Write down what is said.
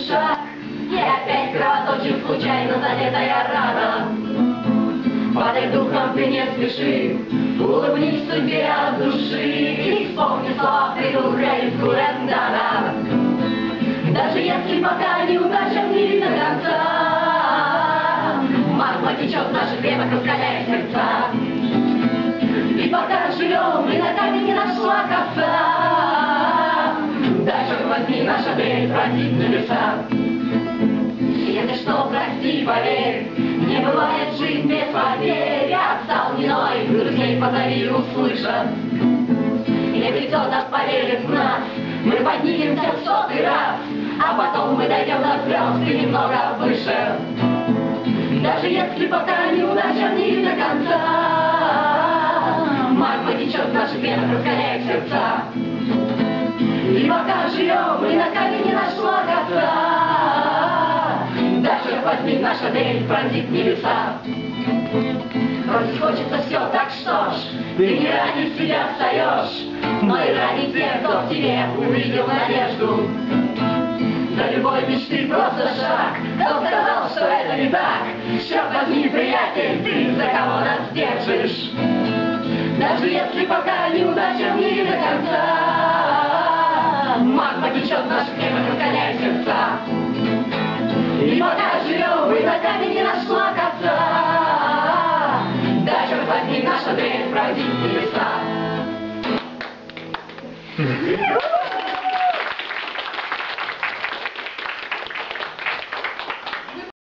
шаг, и опять кровоточит случайно задетая рана. Падай духом, ты не спеши, улыбнись судьбе от души, и вспомни слова предупредит Курендана. Даже если пока неудача не видно конца, магма течет в наших венах, раскаляя сердца. И пока живем, и на камень не нашла коса, дай, черт возьми, наша дверь пронзит небеса. Если что, прости, поверь, не бывает жизнь без потерь. Я стал иной, друзей позови, услышат. И не придет нас, поверит в нас, мы поднимемся в 100-й раз, а потом мы дойдем до звезд и немного выше. Даже если пока неудача не видно конца, магма течет в наших венах, раскаляя сердца. И пока живем, и на камень не нашла коса, дай, черт возьми, наша дверь пронзит небеса. Бросить хочется все, так что ж, ты не ради себя встаешь, но и ради тех, кто в тебе увидел надежду. До любой мечты просто шаг. Кто сказал, что это не так? Черт возьми, приятель, ты за кого нас держишь? Даже если пока неудача не видно конца, магма течет в наших венах, раскаляя сердца. И пока живем, и на камень не нашла коса, дай, черт возьми, наша дверь пронзит небеса.